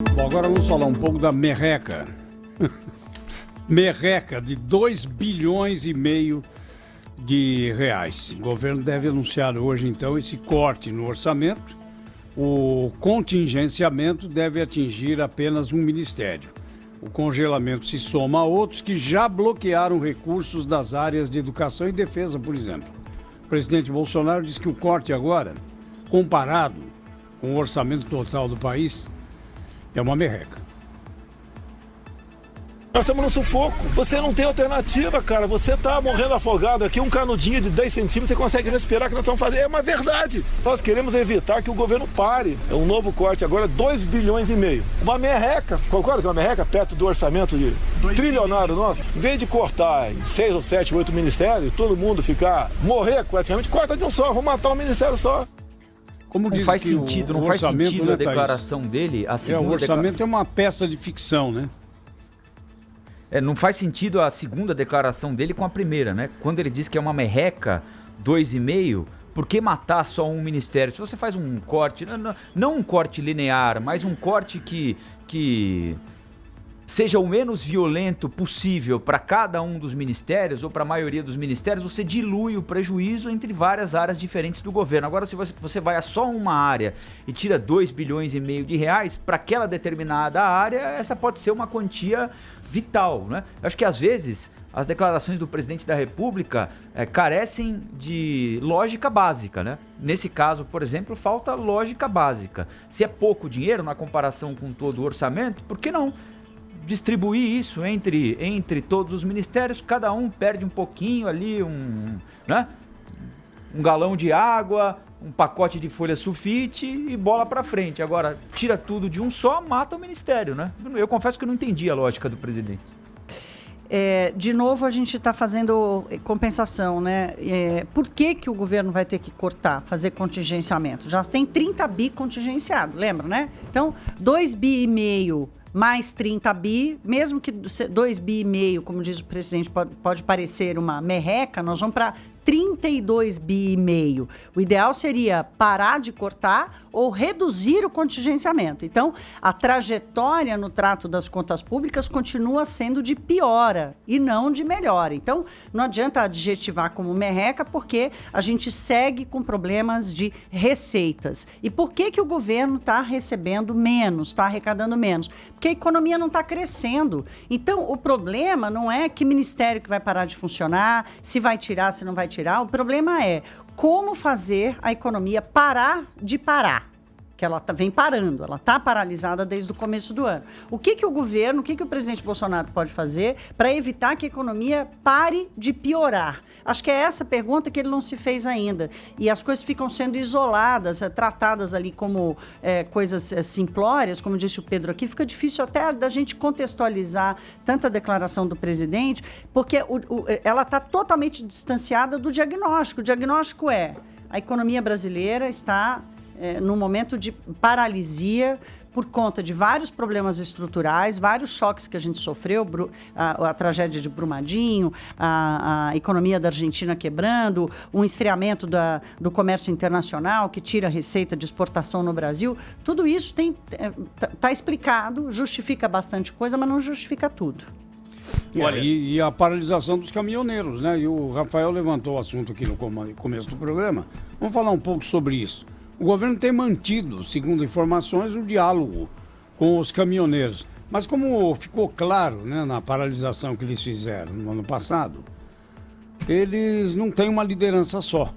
Bom, agora vamos falar um pouco da merreca. Merreca de 2 bilhões e meio de reais. O governo deve anunciar hoje, então, esse corte no orçamento. O contingenciamento deve atingir apenas um ministério. O congelamento se soma a outros que já bloquearam recursos das áreas de educação e defesa, por exemplo. O presidente Bolsonaro disse que o corte agora, comparado com o orçamento total do país, é uma merreca. Nós estamos no sufoco. Você não tem alternativa, cara. Você está morrendo afogado aqui, um canudinho de 10 centímetros, você consegue respirar, que nós estamos fazendo. É uma verdade. Nós queremos evitar que o governo pare. É um novo corte agora, 2 bilhões e meio. Uma merreca. Concorda que é uma merreca perto do orçamento de trilionário nosso? Em vez de cortar em 6 ou 7, 8 ministérios, todo mundo morrer praticamente, corta de um só. Vamos matar um ministério só. Como não faz sentido, não faz sentido a declaração dele. O orçamento é uma peça de ficção, né? Não faz sentido a segunda declaração dele com a primeira, né? Quando ele diz que é uma merreca, 2,5, por que matar só um ministério? Se você faz um corte, não um corte linear, mas um corte que seja o menos violento possível para cada um dos ministérios, ou para a maioria dos ministérios, você dilui o prejuízo entre várias áreas diferentes do governo. Agora, se você vai a só uma área e tira 2 bilhões e meio de reais, para aquela determinada área, essa pode ser uma quantia vital, né? Eu acho que às vezes as declarações do presidente da República carecem de lógica básica, né? Nesse caso, por exemplo, falta lógica básica. Se é pouco dinheiro na comparação com todo o orçamento, por que não distribuir isso entre todos os ministérios? Cada um perde um pouquinho ali, né? Um galão de água, um pacote de folha sulfite e bola pra frente. Agora, tira tudo de um só, mata o ministério, né? Eu confesso que eu não entendi a lógica do presidente. De novo, a gente está fazendo compensação, né? Por que o governo vai ter que cortar, fazer contingenciamento? Já tem 30 bi contingenciado, lembra, né? Então, 2 bi e meio mais 30 bi, mesmo que 2 bi e meio, como diz o presidente, pode parecer uma merreca, nós vamos para 32 bi e meio. O ideal seria parar de cortar ou reduzir o contingenciamento. Então, a trajetória no trato das contas públicas continua sendo de piora e não de melhora. Então, não adianta adjetivar como merreca, porque a gente segue com problemas de receitas. E por que o governo está recebendo menos, está arrecadando menos? Porque a economia não está crescendo. Então, o problema não é que ministério que vai parar de funcionar, se vai tirar, se não vai tirar. O problema é como fazer a economia parar de parar. Que ela vem parando, ela está paralisada desde o começo do ano. O que o governo, o que o presidente Bolsonaro pode fazer para evitar que a economia pare de piorar? Acho que é essa pergunta que ele não se fez ainda. E as coisas ficam sendo isoladas, tratadas ali como coisas simplórias, como disse o Pedro aqui. Fica difícil até da gente contextualizar tanta declaração do presidente, porque ela está totalmente distanciada do diagnóstico. O diagnóstico é: a economia brasileira está num momento de paralisia por conta de vários problemas estruturais, vários choques que a gente sofreu, a tragédia de Brumadinho, a economia da Argentina quebrando, um esfriamento do comércio internacional que tira a receita de exportação no Brasil. Tudo isso está explicado, justifica bastante coisa, mas não justifica tudo. Olha, e a paralisação dos caminhoneiros, né? E o Rafael levantou o assunto aqui no começo do programa. Vamos falar um pouco sobre isso. O governo tem mantido, segundo informações, o diálogo com os caminhoneiros. Mas como ficou claro, né, na paralisação que eles fizeram no ano passado, eles não têm uma liderança só.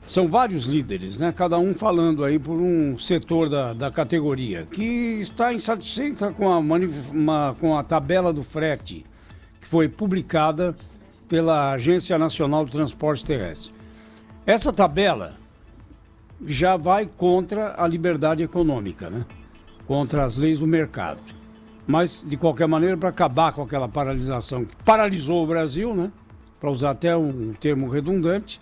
São vários líderes, né, cada um falando aí por um setor da categoria, que está insatisfeita com a tabela do frete, que foi publicada pela Agência Nacional de Transporte Terrestre. Essa tabela já vai contra a liberdade econômica, né? Contra as leis do mercado. Mas, de qualquer maneira, para acabar com aquela paralisação que paralisou o Brasil, né? Para usar até um termo redundante,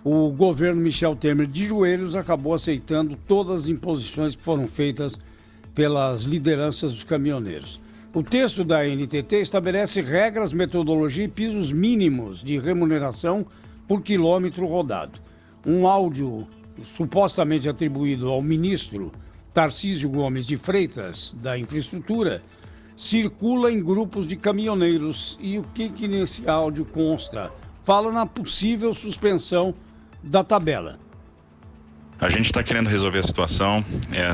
o governo Michel Temer, de joelhos, acabou aceitando todas as imposições que foram feitas pelas lideranças dos caminhoneiros. O texto da NTT estabelece regras, metodologia e pisos mínimos de remuneração por quilômetro rodado. Um áudio supostamente atribuído ao ministro Tarcísio Gomes de Freitas, da Infraestrutura, circula em grupos de caminhoneiros. E o que nesse áudio consta? Fala na possível suspensão da tabela. A gente está querendo resolver a situação,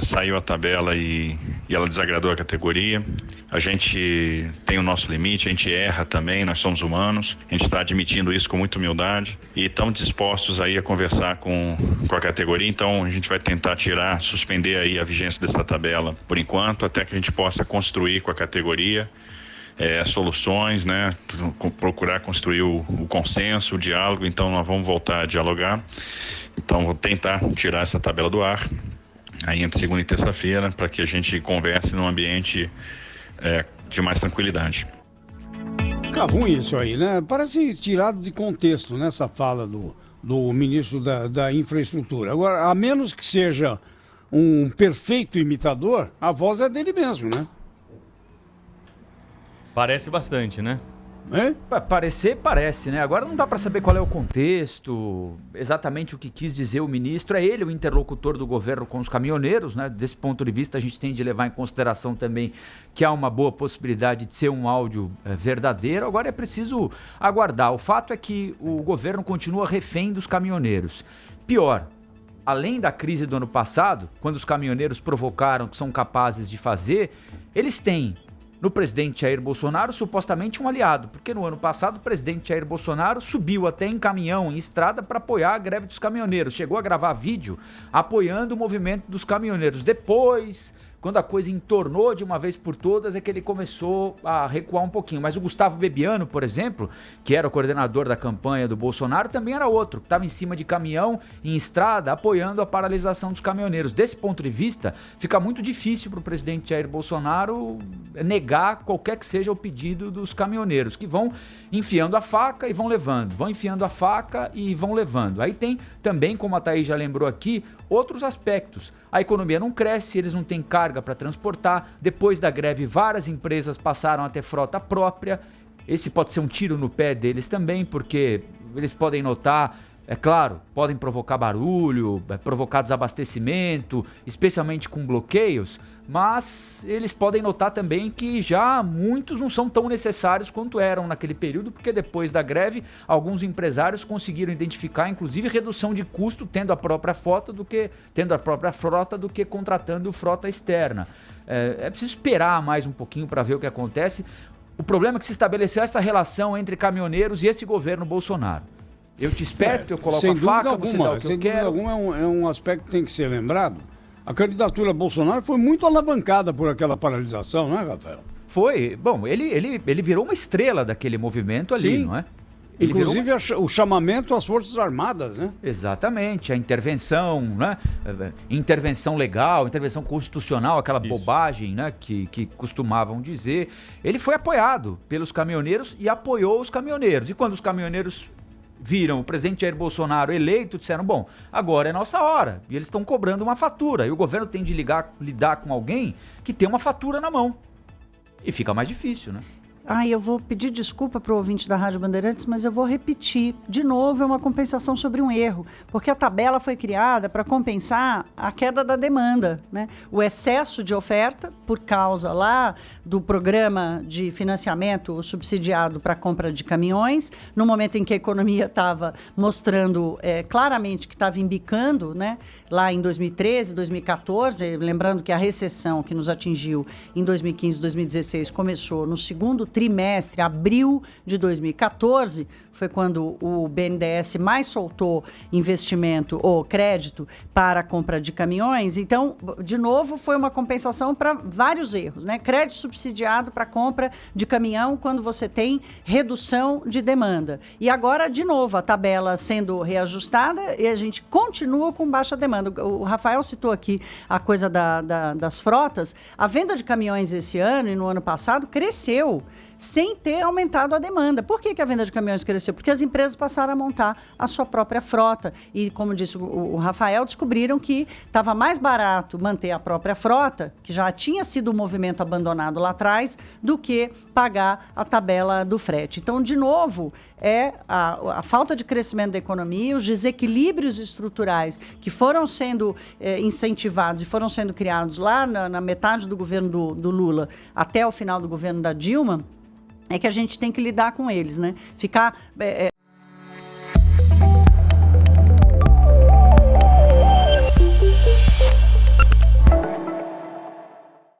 saiu a tabela e ela desagradou a categoria. A gente tem o nosso limite, a gente erra também, nós somos humanos. A gente está admitindo isso com muita humildade e estamos dispostos aí a conversar com a categoria. Então a gente vai tentar suspender aí a vigência dessa tabela por enquanto, até que a gente possa construir com a categoria soluções, né? Procurar construir o consenso, o diálogo. Então nós vamos voltar a dialogar. Então vou tentar tirar essa tabela do ar aí entre segunda e terça-feira para que a gente converse num ambiente de mais tranquilidade. Fica ruim isso aí, né? Parece tirado de contexto, né, essa fala do ministro da Infraestrutura. Agora, a menos que seja um perfeito imitador, a voz é dele mesmo, né? Parece bastante, né? Parecer, parece, né? Agora não dá para saber qual é o contexto, exatamente o que quis dizer o ministro. É ele o interlocutor do governo com os caminhoneiros, né? Desse ponto de vista, a gente tem de levar em consideração também que há uma boa possibilidade de ser um áudio verdadeiro. Agora é preciso aguardar. O fato é que o governo continua refém dos caminhoneiros. Pior, além da crise do ano passado, quando os caminhoneiros provocaram o que são capazes de fazer, eles têm no presidente Jair Bolsonaro supostamente um aliado, porque no ano passado o presidente Jair Bolsonaro subiu até em caminhão, em estrada, para apoiar a greve dos caminhoneiros, chegou a gravar vídeo apoiando o movimento dos caminhoneiros. Depois, quando a coisa entornou de uma vez por todas, é que ele começou a recuar um pouquinho. Mas o Gustavo Bebiano, por exemplo, que era o coordenador da campanha do Bolsonaro, também era outro, que estava em cima de caminhão, em estrada, apoiando a paralisação dos caminhoneiros. Desse ponto de vista, fica muito difícil para o presidente Jair Bolsonaro negar qualquer que seja o pedido dos caminhoneiros, que vão enfiando a faca e vão levando, vão enfiando a faca e vão levando. Aí tem também, como a Thaís já lembrou aqui, outros aspectos. A economia não cresce, eles não têm carga para transportar. Depois da greve, várias empresas passaram a ter frota própria. Esse pode ser um tiro no pé deles também, porque eles podem notar, é claro, podem provocar barulho, provocar desabastecimento, especialmente com bloqueios, mas eles podem notar também que já muitos não são tão necessários quanto eram naquele período, porque depois da greve, alguns empresários conseguiram identificar, inclusive, redução de custo tendo a própria frota do que contratando frota externa. É preciso esperar mais um pouquinho para ver o que acontece. O problema é que se estabeleceu essa relação entre caminhoneiros e esse governo Bolsonaro. Eu te esperto, eu coloco a faca, você dá o que eu quero. Sem dúvida alguma, é um aspecto que tem que ser lembrado. A candidatura Bolsonaro foi muito alavancada por aquela paralisação, não é, Rafael? Foi. Bom, ele virou uma estrela daquele movimento ali, Sim. não é? Inclusive o chamamento às Forças Armadas, né? Exatamente, a intervenção, né? Intervenção legal, intervenção constitucional, aquela bobagem, né? Que costumavam dizer. Ele foi apoiado pelos caminhoneiros e apoiou os caminhoneiros. E quando os caminhoneiros viram o presidente Jair Bolsonaro eleito, disseram, bom, agora é nossa hora. E eles estão cobrando uma fatura. E o governo tem de lidar com alguém que tem uma fatura na mão. E fica mais difícil, né? Eu vou pedir desculpa para o ouvinte da Rádio Bandeirantes, mas eu vou repetir. De novo, é uma compensação sobre um erro, porque a tabela foi criada para compensar a queda da demanda, né? O excesso de oferta, por causa lá do programa de financiamento subsidiado para a compra de caminhões, no momento em que a economia estava mostrando claramente que estava embicando, né? Lá em 2013, 2014, lembrando que a recessão que nos atingiu em 2015, 2016 começou no segundo trimestre, abril de 2014, foi quando o BNDES mais soltou investimento ou crédito para a compra de caminhões. Então, de novo, foi uma compensação para vários erros, né? Crédito subsidiado para compra de caminhão quando você tem redução de demanda. E agora, de novo, a tabela sendo reajustada e a gente continua com baixa demanda. O Rafael citou aqui a coisa das frotas. A venda de caminhões esse ano e no ano passado cresceu. sem ter aumentado a demanda. Por que a venda de caminhões cresceu? Porque as empresas passaram a montar a sua própria frota. E, como disse o Rafael, descobriram que estava mais barato manter a própria frota, que já tinha sido um movimento abandonado lá atrás, do que pagar a tabela do frete. Então, de novo, é a falta de crescimento da economia, os desequilíbrios estruturais que foram sendo incentivados e foram sendo criados lá na metade do governo do Lula até o final do governo da Dilma, é que a gente tem que lidar com eles, né? Ficar